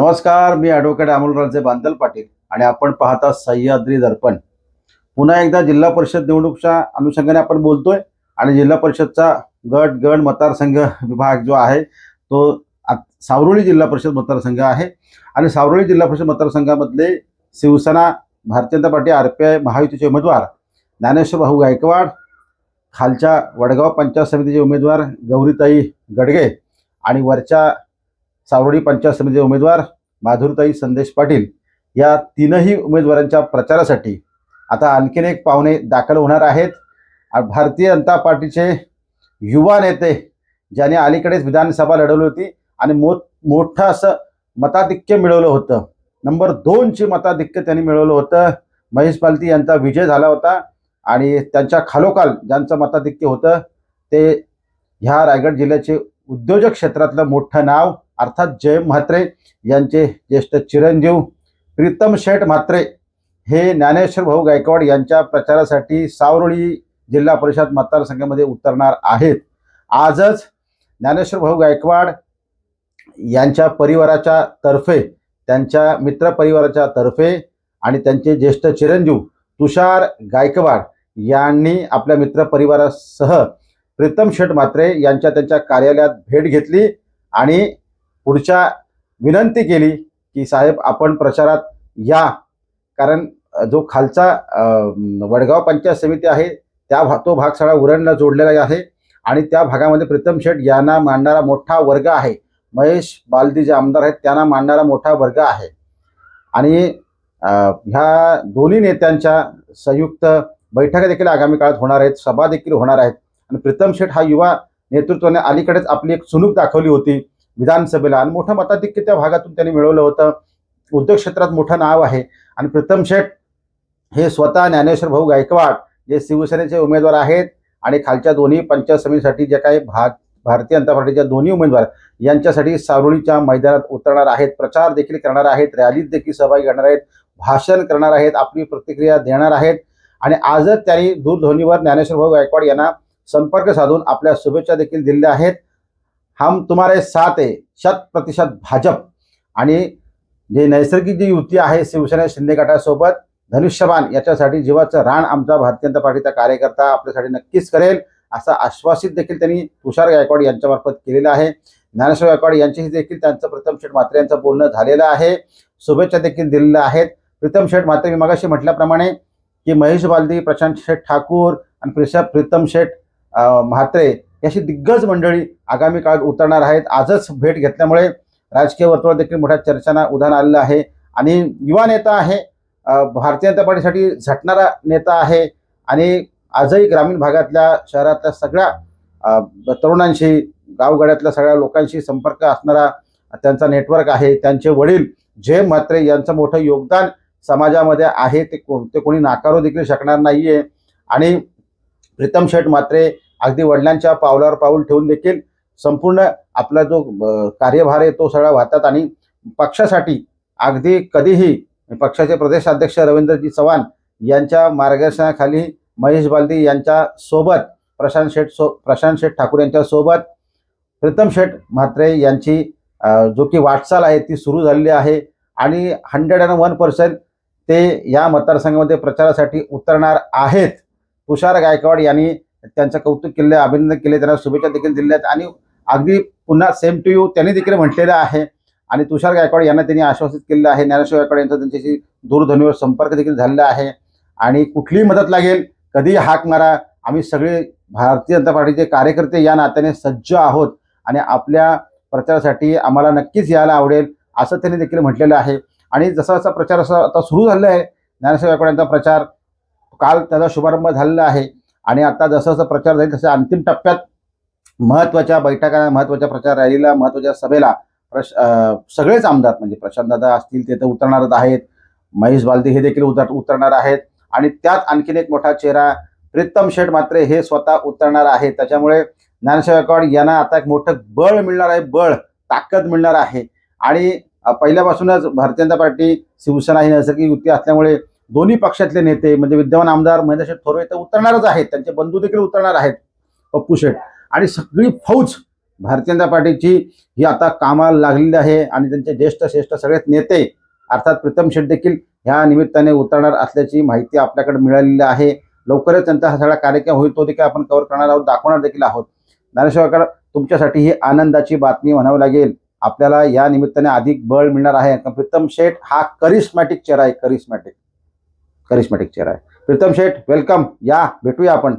नमस्कार, मी ॲडव्होकेट अमोलराजे बांदल पाटील आणि आपण पाहता सह्याद्री दर्पण. पुन्हा एकदा जिल्हा परिषद निवडणुकीच्या अनुषंगाने आपण बोलतोय आणि जिल्हा परिषदचा गण मतदारसंघ विभाग जो आहे तो सावरोळी जिल्हा परिषद मतदारसंघ आहे आणि सावरोळी जिल्हा परिषद मतदारसंघामधले शिवसेना, भारतीय जनता पार्टी, RPI महायुतीचे उमेदवार ज्ञानेश्वर भाऊ गायकवाड, खालच्या वडगाव पंचायत समितीचे उमेदवार गौरीताई गडगे आणि वरच्या सावरोळी पंचायत समितीचे उमेदवार माधुरीताई संदेश पाटील या तीनही उमेदवारांच्या प्रचारासाठी आता आणखीन एक पाहुणे दाखल होणार आहेत. भारतीय जनता पार्टीचे युवा नेते ज्याने अलीकडेच विधानसभा लढवली होती आणि मोठं असं मताधिक्य मिळवलं होतं, नंबर 2ची मताधिक्य त्यांनी मिळवलं होतं. महेश बालदी यांचा विजय झाला होता आणि त्यांच्या खालोखाल ज्यांचं मताधिक्य होतं ते ह्या रायगड जिल्ह्याचे उद्योजक क्षेत्रातलं मोठं नाव अर्थात जयंत म्हात्रे यांचे ज्येष्ठ चिरंजीव प्रीतम शेठ म्हात्रे हे ज्ञानेश्वर भाऊ गायकवाड यांच्या प्रचारासाठी सावरोळी जिल्हा परिषद मतदारसंघामध्ये उतरणार आहेत. आजच ज्ञानेश्वर भाऊ गायकवाड यांच्या परिवाराच्या तर्फे, त्यांच्या मित्र परिवाराच्या तर्फे आणि त्यांचे ज्येष्ठ चिरंजीव तुषार गायकवाड यांनी आपल्या मित्र परिवारासह प्रीतम शेठ म्हात्रे यांच्या त्यांच्या कार्यालयात भेट घेतली आणि पुढच्या विनंती केली की साहेब आपण प्रचारात या, कारण जो खालचा वडगाव पंचायत समिती आहे तो भाग सगळा उरणला जोडलेला आहे आणि त्या भागामध्ये प्रीतम शेठ यांना मानणारा मोठा वर्ग आहे. महेश बालदी जे आमदार आहेत त्यांना मानणारा मोठा वर्ग आहे आणि ह्या दोन्ही नेत्यांच्या संयुक्त बैठका देखील आगामी काळात होणार आहेत, सभा देखील होणार आहेत. आणि प्रीतम शेठ हा युवा नेतृत्वाने अलीकडेच आपली एक चुणूक दाखवली होती विधानसभेला आणि मोठं मताधिक्य त्या भागातून त्यांनी मिळवलं होतं. उद्योग क्षेत्रात मोठं नाव आहे आणि प्रीतम शेठ हे स्वतः ज्ञानेश्वर भाऊ गायकवाड जे शिवसेनेचे उमेदवार आहेत आणि खालच्या दोन्ही पंचायत समितीसाठी जे काही भारतीय जनता पार्टीच्या दोन्ही उमेदवार यांच्यासाठी सावरोळीच्या मैदानात उतरणार आहेत, प्रचार देखील करणार आहेत, रॅलीत देखील सहभागी घेणार आहेत, भाषण करणार आहेत, आपली प्रतिक्रिया देणार आहेत. आणि आजच त्यांनी दूरध्वनीवर ज्ञानेश्वर भाऊ गायकवाड यांना संपर्क साधून आपल्या शुभेच्छा देखील दिल्या आहेत. हम तुम्हारे साथ है, 100% भाजप. आणि जे नैसर्गिक जी युती आहे शिवसेना शिंदे गटासोबत धनुष्यबाण याच्यासाठी जीवाचं रान आमचा भारतीय जनता पार्टीचा कार्यकर्ता आपल्यासाठी नक्कीच करेल असं आश्वासित देखील त्यांनी तुषार गायकवाड यांच्यामार्फत केलेलं आहे. ज्ञानेश्वर गायकवाड यांच्याशी देखील त्यांचं प्रीतम शेठ म्हात्रे यांचं बोलणं झालेलं आहे, शुभेच्छा देखील दिलेल्या आहेत. प्रीतम शेठ म्हात्रे मी मगाशी म्हटल्याप्रमाणे की महेश बालदी, प्रशांत शेठ ठाकूर आणि प्रीतम शेठ म्हात्रे अशी दिग्गज मंडळी आगामी काळात उतरणार आहेत. आजच भेट घेतल्यामुळे राजकीय वर्तुळात देखील मोठ्या चर्चांना उधाण आलेलं आहे आणि युवा नेता आहे, भारतीय जनता पार्टीसाठी झटणारा नेता आहे आणि आजही ग्रामीण भागातल्या शहरातल्या सगळ्या तरुणांशी, गावगाड्यातल्या सगळ्या लोकांशी संपर्क असणारा त्यांचा नेटवर्क आहे. त्यांचे वडील जयंत म्हात्रे यांचं मोठं योगदान समाजामध्ये आहे, ते कोणी नाकारू देखील शकणार नाहीये. आणि प्रीतम शेठ म्हात्रे अगदी वडिलांच्या पावलावर पाऊल ठेवून देखील संपूर्ण आपला जो कार्यभार आहे तो सगळा वाहतात आणि पक्षासाठी अगदी कधीही पक्षाचे प्रदेशाध्यक्ष रवींद्रजी चव्हाण यांच्या मार्गदर्शनाखाली महेश बालदी यांच्या सोबत, प्रशांत शेठ ठाकूर यांच्या सोबत प्रीतम शेठ म्हात्रे यांची जो की वाटचाल आहे ती सुरू झालेली आहे आणि 101% ते या मतदारसंघामध्ये प्रचारासाठी उतरणार आहेत. तुषार गायकवाड यांनी त्यांचं कौतुक केले, अभिनंदन केले, त्यांना शुभेच्छा देखील दिल्या आहेत आणि अगदी पुन्हा सेम टू यू त्यांनी देखील म्हटलेलं आहे. आणि तुषार गायकवाड यांना त्यांनी आश्वासित केलेलं आहे. ज्ञानेश्वर गायकवाड यांचा त्यांच्याशी दूरध्वनीवर संपर्क देखील झालेला आहे आणि कुठलीही मदत लागेल कधीही हाक मारा, आम्ही सगळे भारतीय जनता पार्टीचे कार्यकर्ते या नात्याने सज्ज आहोत आणि आपल्या प्रचारासाठी आम्हाला नक्कीच यायला आवडेल असं त्यांनी देखील म्हटलेलं आहे. आणि जसा जसा प्रचार आता सुरू झालेला आहे, ज्ञानेश्वर गायकवाड यांचा प्रचार काल त्याचा शुभारंभ झालेला आहे आणि आता जसं जसं प्रचार जाईल तसं अंतिम टप्प्यात महत्त्वाच्या बैठका, महत्त्वाच्या प्रचार रॅलीला, महत्त्वाच्या सभेला सगळेच आमदार म्हणजे प्रशांतदादा असतील ते तर उतरणारच आहेत, महेश बालदी हे देखील उतरणार आहेत आणि त्यात आणखीन एक मोठा चेहरा प्रीतम शेठ म्हात्रे हे स्वतः उतरणार आहेत. त्याच्यामुळे ज्ञानेश्वर गायकवाड यांना आता एक मोठं बळ मिळणार आहे, ताकद मिळणार आहे. आणि पहिल्यापासूनच भारतीय जनता पार्टी शिवसेना ही नैसर्गिक युती असल्यामुळे दोन्ही पक्षातले नेते म्हणजे विद्यमान आमदार महेंद्र शेठ थोरवे तर उतरणारच आहेत, त्यांचे बंधू देखील उतरणार आहेत, पप्पू शेठ, आणि सगळी फौज भारतीय जनता पार्टीची ही आता कामाला लागलेली आहे आणि त्यांचे ज्येष्ठ श्रेष्ठ सगळेच नेते अर्थात प्रीतम शेठ देखील ह्या निमित्ताने उतरणार असल्याची माहिती आपल्याकडे मिळालेली आहे. लवकरच त्यांचा हा सगळा कार्यक्रम होईल, तो देखील आपण कव्हर करणार आहोत, दाखवणार देखील आहोत. ज्ञानेश्वर तुमच्यासाठी ही आनंदाची बातमी म्हणावी लागेल. आपल्याला या निमित्ताने अधिक बळ मिळणार आहे. प्रीतम शेठ हा करिस्मॅटिक चेहरा आहे, करिस्मॅटिक चेहरा आहे. प्रीतम शेठ वेलकम, या भेटूया आपण.